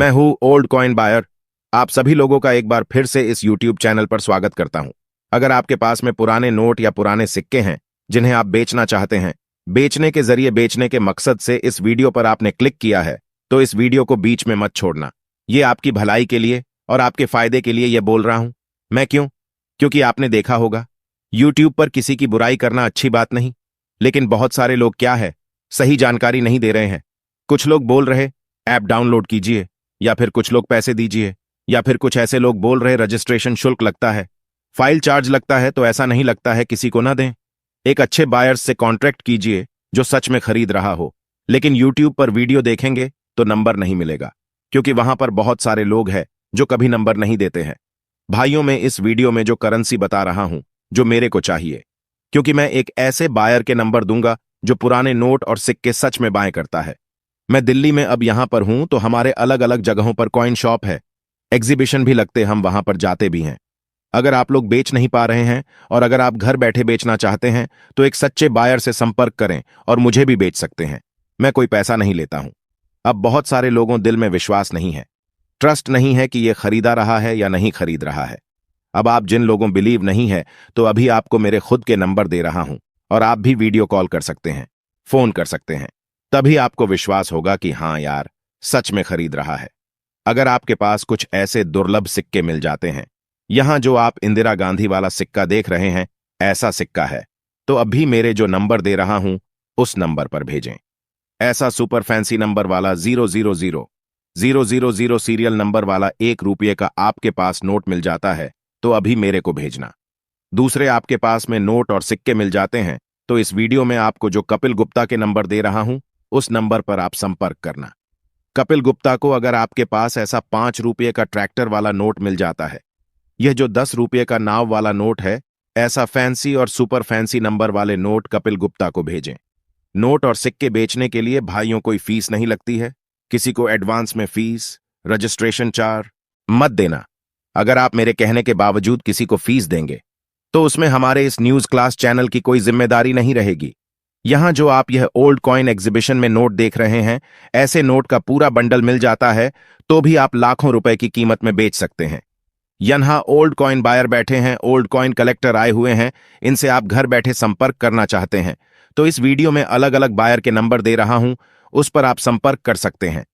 मैं हूँ old coin buyer. आप सभी लोगों का एक बार फिर से इस YouTube चैनल पर स्वागत करता हूँ। अगर आपके पास में पुराने नोट या पुराने सिक्के हैं जिन्हें आप बेचना चाहते हैं, बेचने के जरिए बेचने के मकसद से इस वीडियो पर आपने क्लिक किया है, तो इस वीडियो को बीच में मत छोड़ना। ये आपकी भलाई के लिए और आपके फायदे के लिए ये बोल रहा हूँ मैं। क्यों? क्योंकि आपने देखा होगा YouTube पर किसी की बुराई करना अच्छी बात नहीं, लेकिन बहुत सारे लोग क्या है, सही जानकारी नहीं दे रहे हैं। कुछ लोग बोल रहे ऐप डाउनलोड कीजिए, या फिर कुछ लोग पैसे दीजिए, या फिर कुछ ऐसे लोग बोल रहे रजिस्ट्रेशन शुल्क लगता है, फाइल चार्ज लगता है। तो ऐसा नहीं लगता है किसी को ना दें। एक अच्छे बायर्स से कॉन्ट्रैक्ट कीजिए जो सच में खरीद रहा हो। लेकिन YouTube पर वीडियो देखेंगे तो नंबर नहीं मिलेगा, क्योंकि वहां पर बहुत सारे लोग हैं जो कभी नंबर नहीं देते हैं। भाइयों, मैं इस वीडियो में जो करेंसी बता रहा हूं जो मेरे को चाहिए, क्योंकि मैं एक ऐसे बायर के नंबर दूंगा जो पुराने नोट और सिक्के सच में बाय करता है। मैं दिल्ली में अब यहां पर हूं तो हमारे अलग अलग जगहों पर कॉइन शॉप है, एग्जीबिशन भी लगते, हम वहां पर जाते भी हैं। अगर आप लोग बेच नहीं पा रहे हैं और अगर आप घर बैठे बेचना चाहते हैं तो एक सच्चे बायर से संपर्क करें और मुझे भी बेच सकते हैं। मैं कोई पैसा नहीं लेता हूं। अब बहुत सारे लोगों दिल में विश्वास नहीं है, ट्रस्ट नहीं है कि यह खरीदा रहा है या नहीं खरीद रहा है। अब आप जिन लोगों बिलीव नहीं है तो अभी आपको मेरे खुद के नंबर दे रहा हूं और आप भी वीडियो कॉल कर सकते हैं, फोन कर सकते हैं। तभी आपको विश्वास होगा कि हाँ यार, सच में खरीद रहा है। अगर आपके पास कुछ ऐसे दुर्लभ सिक्के मिल जाते हैं, यहां जो आप इंदिरा गांधी वाला सिक्का देख रहे हैं, ऐसा सिक्का है, तो अभी मेरे जो नंबर दे रहा हूं उस नंबर पर भेजें। ऐसा सुपर फैंसी नंबर वाला 0000000 सीरियल नंबर वाला ₹1 का आपके पास नोट मिल जाता है तो अभी मेरे को भेजना। दूसरे आपके पास में नोट और सिक्के मिल जाते हैं तो इस वीडियो में आपको जो कपिल गुप्ता के नंबर दे रहा हूं उस नंबर पर आप संपर्क करना। कपिल गुप्ता को अगर आपके पास ऐसा ₹5 का ट्रैक्टर वाला नोट मिल जाता है, यह जो ₹10 का नाव वाला नोट है, ऐसा फैंसी और सुपर फैंसी नंबर वाले नोट कपिल गुप्ता को भेजें। नोट और सिक्के बेचने के लिए भाइयों कोई फीस नहीं लगती है, किसी को एडवांस में फीस, रजिस्ट्रेशन चार्ज मत देना। अगर आप मेरे कहने के बावजूद किसी को फीस देंगे तो उसमें हमारे इस न्यूज क्लास चैनल की कोई जिम्मेदारी नहीं रहेगी। यहां जो आप यह ओल्ड कॉइन एग्जीबिशन में नोट देख रहे हैं, ऐसे नोट का पूरा बंडल मिल जाता है तो भी आप लाखों रुपए की कीमत में बेच सकते हैं। यहां ओल्ड कॉइन बायर बैठे हैं, ओल्ड कॉइन कलेक्टर आए हुए हैं, इनसे आप घर बैठे संपर्क करना चाहते हैं तो इस वीडियो में अलग अलग बायर के नंबर दे रहा हूं, उस पर आप संपर्क कर सकते हैं।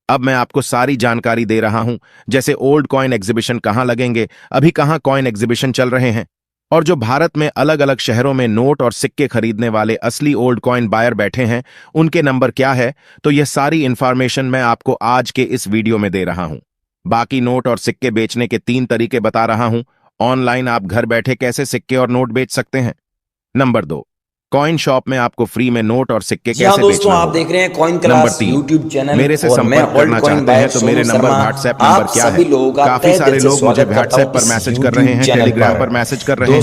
अब मैं आपको सारी जानकारी दे रहा हूं, जैसे ओल्ड कॉइन एग्जीबिशन कहां लगेंगे, अभी कहां कॉइन एग्जीबिशन चल रहे हैं, और जो भारत में अलग अलग शहरों में नोट और सिक्के खरीदने वाले असली ओल्ड कॉइन बायर बैठे हैं उनके नंबर क्या है। तो यह सारी इंफॉर्मेशन मैं आपको आज के इस वीडियो में दे रहा हूं। बाकी नोट और सिक्के बेचने के 3 तरीके बता रहा हूं। ऑनलाइन आप घर बैठे कैसे सिक्के और नोट बेच सकते हैं। नंबर 2, कॉइन शॉप में आपको फ्री में नोट और सिक्के कैसे बेचना आप देख रहे हैं coin number class 3, YouTube channel. मेरे से संपर्क करना चाहते हैं तो मेरे नंबर व्हाट्सएप नंबर क्या है। काफी सारे लोग मुझे व्हाट्सएप पर मैसेज कर रहे हैं, टेलीग्राम पर मैसेज कर रहे हैं।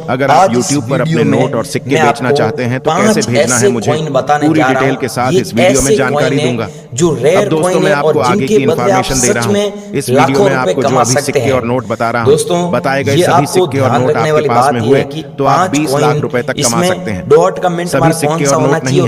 अगर आप YouTube पर अपने नोट और सिक्के बेचना चाहते हैं तो कैसे भेजना है मुझे पूरी डिटेल के साथ इस वीडियो में जानकारी दूंगा। अब दोस्तों मैं आपको आगे की इंफॉर्मेशन दे रहा हूँ। इस वीडियो में आपको जो अभी सिक्के और नोट बता रहा हूँ, बताए गए सभी सिक्के और नोट आपके पास में हुए तो आप 20 लाख रुपए तक कमा सकते हैं। सभी सिक्के और नोट नहीं है,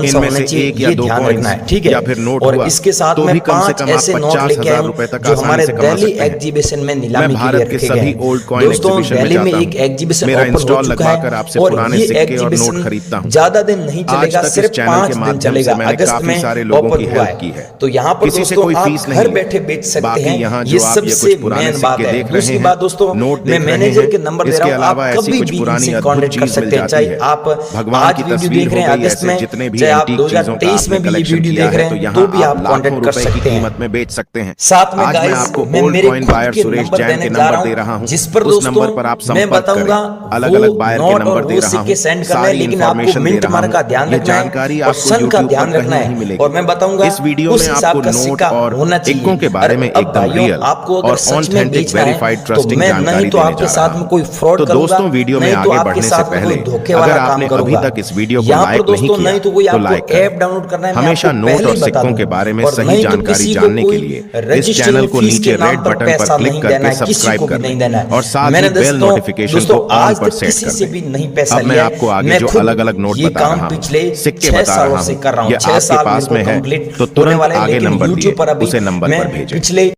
इनमें से 1 या 2 कॉइन्स या फिर नोट और हुआ इसके साथ तो में भी कम से 5 कम ऐसे आप नोट लेके 50,000 रुपए तक जो आसानी हमारे से कमा दिल्ली सकते हैं। एग्जीबिशन में नीलामी मैं भारत के सभी ओल्ड कॉइन एग्जीबिशन में दिल्ली में जाता एक एग्जीबिशन हूं। मेरा ओपन हो इंस्टॉल चुका लगवाकर है आपसे और पुराने ये सिक्के और नोट एग्जीबिशन खरीदता हूं। ज्यादा दिन नहीं चलेगा, आज तक सिर्फ इस चैनल 5 के दिन माध्यम चलेगा। से मैंने अगस्त काफी में सारे लोगों ओपन की हुआ हेल्प की है, है। तो यहाँ पर किसी से दोस्तों कोई आप फीस घर नहीं बैठे बेच सकते बाकी हैं। यहाँ ये जो आप ये सबसे कुछ पुराने मेन बात सिक्के है। देख रहे दूसरी हैं, बात दोस्तों, नोट मैं देख रहे मैनेजर हैं, के नंबर दे इसके रहा हूँ, अलावा आप ऐसी कभी कुछ भी पुरानी इनसे अद्भुत कांटेक्ट कर चीज मिल सकते हैं। जाती चाहे है। आप भगवान आज की वीडियो तस्वीर देख हो रहे हैं गई, अगस्त ऐसे में, जितने भी चाहे आप एंटीक चीजों का 2023 में आपने भी ये कलेक्शन वीडियो किया देख है रहे तो हैं, यहाँ तो भी आप आप लाखों कांटेक्ट कर रुपए की सकते हैं। कीमत में बेच सकते हैं। साथ में आज मैं गाइस आपको मैं ओल्ड मेरे कॉइन खुद बायर के सुरेश नंबर जैन देने के जा नंबर रहा दे रहा हूँ, हूँ, जिस पर उस नंबर दोस्तों पर आप मैं संपर्क बताऊंगा करें। अलग अलग बायर के नोट और नंबर दे वो रहा सिक्के हूँ, सेंड करना है, सारी लेकिन आपको इंफॉर्मेशन दे मिंट रहा मार का हूँ। ध्यान ये रखना है जानकारी और आपको सन का YouTube ध्यान पर रखना कहीं नहीं है। मिलेगी। और मैं बताऊंगा इस वीडियो उस में हिसाब आपको का नोट सिक्का और होना सिक्कों चाहिए। के बारे में अब एकदम भाइयों, रियल आपको अगर और सच में ऑथेंटिक बेचना है वेरीफाइड तो ट्रस्टिंग मैं नहीं जानकारी तो देने आपके जा साथ रहा में हूँ। कोई फ्रॉड तो करूंगा, दोस्तों वीडियो में नहीं तो आगे आपके बढ़ने से साथ में पहले कोई धोखे अगर वाला काम आपने अभी करूंगा। तक इस वीडियो को यहाँ पर लाइक नहीं दोस्तों किया नहीं तो कोई तो आपको लाइक ऐप करें। डाउनलोड करना है, मैं हमेशा आपको नोट पहले और ही बता सिक्कों के दूंगा। बारे में और सही नहीं तो जानकारी किसी को जानने के कोई लिए इस रजिस्ट्रेशन चैनल को फीस नीचे के नाम रेड पर बटन पर पैसा क्लिक नहीं देना करके है, किसी सब्सक्राइब को भी कर नहीं लें देना है। और साथ मैंने ही बेल नोटिफिकेशन को ऑन आज पर तक सेट किसी कर से दें। भी नहीं पैसा अब मैं लिया। आपको आगे मैं जो खुद अलग अलग नोट ये बता काम रहा हूँ, पिछले सिक्के 6 बता सालों रहा से हूँ, कर रहा हूँ। ये 6 आपके साल पास में मेरे को है कंप्लीट तो होने तुरंत वाला है, आगे लेकिन नंबर यूट्यूब दिए पर अभी उसे नंबर मैं पर भेजें। पिछले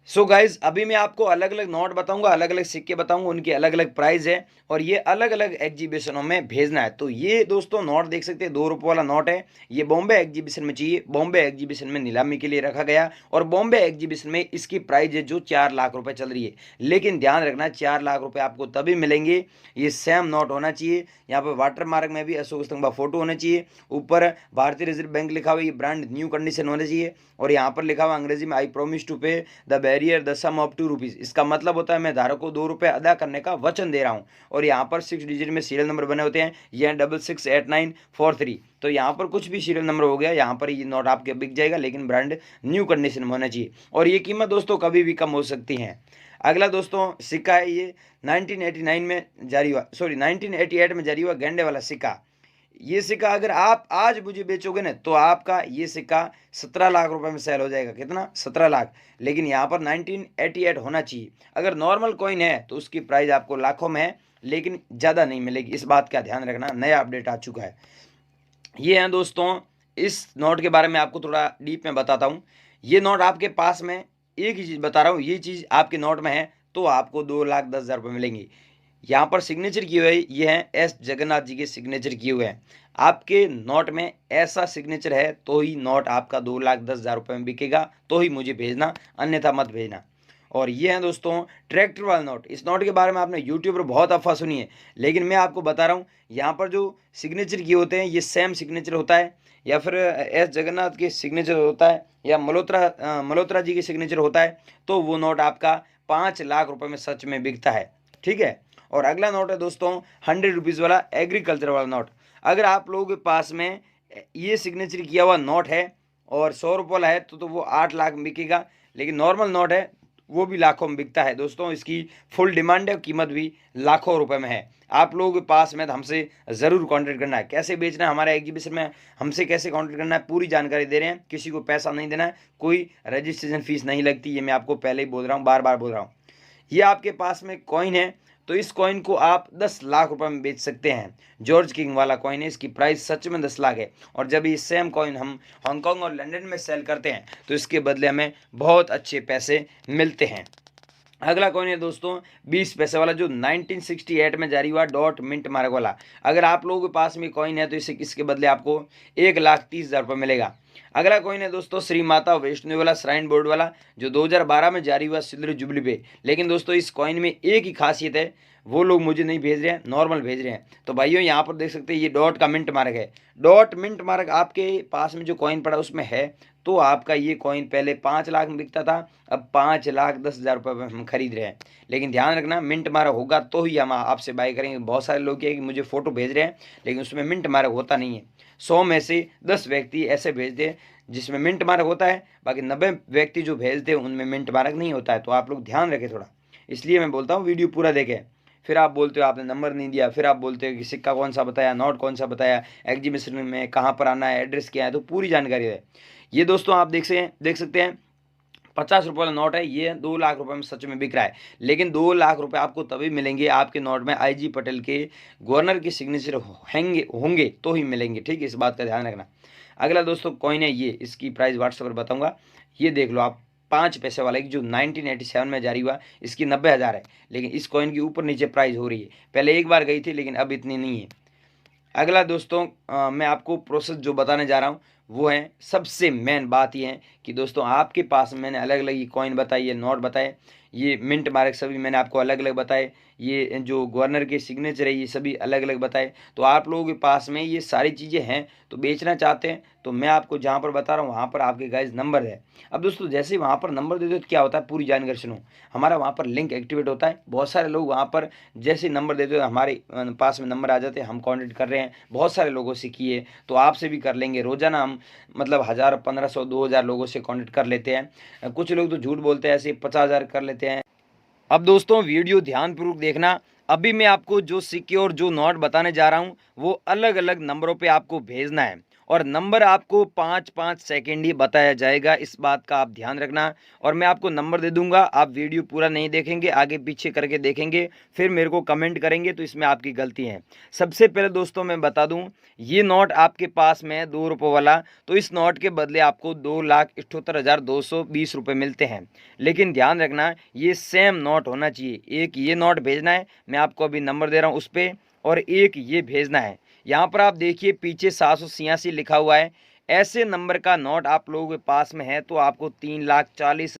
सो गाइज अभी मैं आपको अलग अलग नोट बताऊंगा, अलग अलग सिक्के बताऊंगा, उनकी अलग अलग प्राइस है और ये अलग अलग एग्जीबिशनों में भेजना है। तो ये दोस्तों नोट देख सकते हैं, 2 रुपये वाला नोट है। ये बॉम्बे एग्जीबिशन में चाहिए, बॉम्बे एग्जीबिशन में नीलामी के लिए रखा गया और बॉम्बे एग्जीबिशन में इसकी प्राइस है जो 4 लाख रुपए चल रही है। लेकिन ध्यान रखना 4 लाख रुपए आपको तभी मिलेंगे, ये सेम नोट होना चाहिए। यहाँ पर वाटर मार्क में भी अशोक स्तंभ फोटो होना चाहिए, ऊपर भारतीय रिजर्व बैंक लिखा हुआ, ये ब्रांड न्यू कंडीशन होना चाहिए और यहाँ पर लिखा हुआ अंग्रेजी में I promise to pay the bearer the sum of 2 rupees. इसका मतलब होता है मैं धारक को 2 रुपये अदा करने का वचन दे रहा हूँ। और यहाँ पर 6 डिजिट में सीरियल नंबर बने होते हैं, ये 668943। तो यहाँ पर कुछ भी सीरियल नंबर हो गया, यहाँ पर ये नोट आपके बिक जाएगा, लेकिन ब्रांड न्यू कंडीशन में होना चाहिए और ये कीमत दोस्तों कभी भी कम हो सकती है। अगला दोस्तों सिक्का है, ये 1989 में जारी हुआ, सॉरी 1988 में जारी हुआ गेंडे वाला सिक्का। ये सिक्का अगर आप आज मुझे बेचोगे ना तो आपका ये सिक्का 17 लाख रुपए में सेल हो जाएगा। कितना? 17 लाख। लेकिन यहाँ पर 1988 होना चाहिए। अगर नॉर्मल कॉइन है तो उसकी प्राइस आपको लाखों में है, लेकिन ज़्यादा नहीं मिलेगी, इस बात का ध्यान रखना। नया अपडेट आ चुका है। ये हैं दोस्तों, इस नोट के बारे में आपको थोड़ा डीप में बताता हूँ। ये नोट आपके पास में, एक ही चीज़ बता रहा हूँ, ये चीज़ आपके नोट में है तो आपको 2,10,000 रुपये मिलेंगे। यहाँ पर सिग्नेचर किए हुए ये हैं एस जगन्नाथ जी के सिग्नेचर किए हुए हैं। आपके नोट में ऐसा सिग्नेचर है तो ही नोट आपका 2,10,000 रुपये में बिकेगा, तो ही मुझे भेजना, अन्यथा मत भेजना। और ये हैं दोस्तों ट्रैक्टर वाला नोट। इस नोट के बारे में आपने यूट्यूब पर बहुत अफवाह सुनी है, लेकिन मैं आपको बता रहा हूँ यहाँ पर जो सिग्नेचर किए होते हैं ये सेम सिग्नेचर होता है, या फिर एस जगन्नाथ के सिग्नेचर होता है, या मल्होत्रा जी के सिग्नेचर होता है, तो वो नोट आपका 5 लाख रुपए में सच में बिकता है। ठीक है। और अगला नोट है दोस्तों 100 रुपीज़ वाला एग्रीकल्चर वाला नोट। अगर आप लोगों के पास में ये सिग्नेचर किया हुआ नोट है और 100 रुपये वाला है तो वो 8 लाख में बिकेगा, लेकिन नॉर्मल नोट है वो भी लाखों में बिकता है दोस्तों। इसकी फुल डिमांड है, कीमत भी लाखों रुपए में है। आप लोगों के पास में तो हमसे ज़रूर कांटेक्ट करना है। कैसे बेचना है हमारे एग्जीबिशन में, हमसे कैसे कांटेक्ट करना है, पूरी जानकारी दे रहे हैं। किसी को पैसा नहीं देना है, कोई रजिस्ट्रेशन फीस नहीं लगती, ये मैं आपको पहले ही बोल रहा हूँ, बार बार बोल रहा हूँ। ये आपके पास में कॉइन है तो इस कॉइन को आप 10 लाख रुपए में बेच सकते हैं। जॉर्ज किंग वाला कॉइन है, इसकी प्राइस सच में 10 लाख है। और जब ये सेम कॉइन हम हांगकांग और लंदन में सेल करते हैं तो इसके बदले हमें बहुत अच्छे पैसे मिलते हैं। अगला कॉइन है दोस्तों 20 पैसे वाला, जो 1968 में जारी हुआ डॉट मिंट मार्क वाला। अगर आप लोगों के पास में कॉइन है तो इसके बदले आपको 1,30,000 रुपये मिलेगा। अगला कॉइन है दोस्तों श्री माता वैष्णो वाला श्राइन बोर्ड वाला, जो 2012 में जारी हुआ सिल्वर जुबली पे। लेकिन दोस्तों इस कॉइन में एक ही खासियत है, वो लोग मुझे नहीं भेज रहे हैं, नॉर्मल भेज रहे हैं। तो भाइयों यहाँ पर देख सकते हैं ये डॉट का मिंट मार्क है। डॉट मिंट मार्क आपके पास में जो कॉइन पड़ा उसमें है तो आपका ये कॉइन पहले 5 लाख में बिकता था, अब 5,10,000 रुपये में हम खरीद रहे हैं। लेकिन ध्यान रखना मिंट मार्क होगा तो ही हम आपसे बाय करेंगे। बहुत सारे लोग क्या है कि मुझे फ़ोटो भेज रहे हैं लेकिन उसमें मिंट मार्क होता नहीं है। 100 में से 10 व्यक्ति ऐसे भेजते हैं जिसमें मिंट मार्क होता है, बाकी 90 व्यक्ति जो भेजते हैं उनमें मिंट मार्क नहीं होता है। तो आप लोग ध्यान रखें थोड़ा, इसलिए मैं बोलता हूँ वीडियो पूरा देखें। फिर आप बोलते हो आपने नंबर नहीं दिया, फिर आप बोलते हो कि सिक्का कौन सा बताया, नोट कौन सा बताया, एग्जीबिशन में कहाँ पर आना है, एड्रेस क्या है, तो पूरी जानकारी है। ये दोस्तों आप देख सकते हैं 50 रुपये वाला नोट है, ये 2 लाख रुपए में सच में बिक रहा है। लेकिन 2 लाख रुपए आपको तभी मिलेंगे आपके नोट में IG पटेल के गवर्नर के सिग्नेचर होंगे तो ही मिलेंगे। ठीक है, इस बात का ध्यान रखना। अगला दोस्तों कॉइन है ये, इसकी प्राइस व्हाट्सएप पर बताऊंगा। ये देख लो आप 5 पैसे वाला जो 1987 में जारी हुआ, इसकी 90,000 है। लेकिन इस कॉइन की ऊपर नीचे प्राइस हो रही है, पहले एक बार गई थी लेकिन अब इतनी नहीं है। अगला दोस्तों मैं आपको प्रोसेस जो बताने जा रहा हूँ वो है, सबसे मेन बात ये है कि दोस्तों आपके पास मैंने अलग अलग ये कॉइन बताई, ये नोट बताए, ये मिंट मार्क सभी मैंने आपको अलग अलग बताए, ये जो गवर्नर के सिग्नेचर है ये सभी अलग अलग बताए। तो आप लोगों के पास में ये सारी चीज़ें हैं तो बेचना चाहते हैं तो मैं आपको जहाँ पर बता रहा हूँ वहाँ पर आपके गाइस नंबर है। अब दोस्तों जैसे ही वहाँ पर नंबर दे दो तो क्या होता है, पूरी जानकारी सुनो। हमारा वहाँ पर लिंक एक्टिवेट होता है, बहुत सारे लोग वहाँ पर जैसे ही नंबर देते हो हमारे पास में नंबर आ जाते हैं। हम कॉन्टेक्ट कर रहे हैं बहुत सारे लोगों से किए, तो आपसे भी कर लेंगे। रोजाना हम मतलब 1,000, 1,500, 2,000 लोगों से कॉन्टेक्ट कर लेते हैं। कुछ लोग तो झूठ बोलते हैं, ऐसे 50,000 कर लेते हैं। अब दोस्तों वीडियो ध्यानपूर्वक देखना। अभी मैं आपको जो सिक्के और जो नोट बताने जा रहा हूँ वो अलग अलग नंबरों पे आपको भेजना है और नंबर आपको 5-5 सेकेंड ही बताया जाएगा, इस बात का आप ध्यान रखना। और मैं आपको नंबर दे दूंगा, आप वीडियो पूरा नहीं देखेंगे, आगे पीछे करके देखेंगे, फिर मेरे को कमेंट करेंगे, तो इसमें आपकी गलती है। सबसे पहले दोस्तों मैं बता दूं, ये नोट आपके पास में है 2 रुपये वाला, तो इस नोट के बदले आपको 2,78,220 रुपये मिलते हैं। लेकिन ध्यान रखना, ये सेम नोट होना चाहिए। एक ये नोट भेजना है, मैं आपको अभी नंबर दे रहा हूँ उस पर, और एक ये भेजना है। यहाँ पर आप देखिए पीछे 786 लिखा हुआ है। ऐसे नंबर का नोट आप लोगों के पास में है तो आपको 3,40,000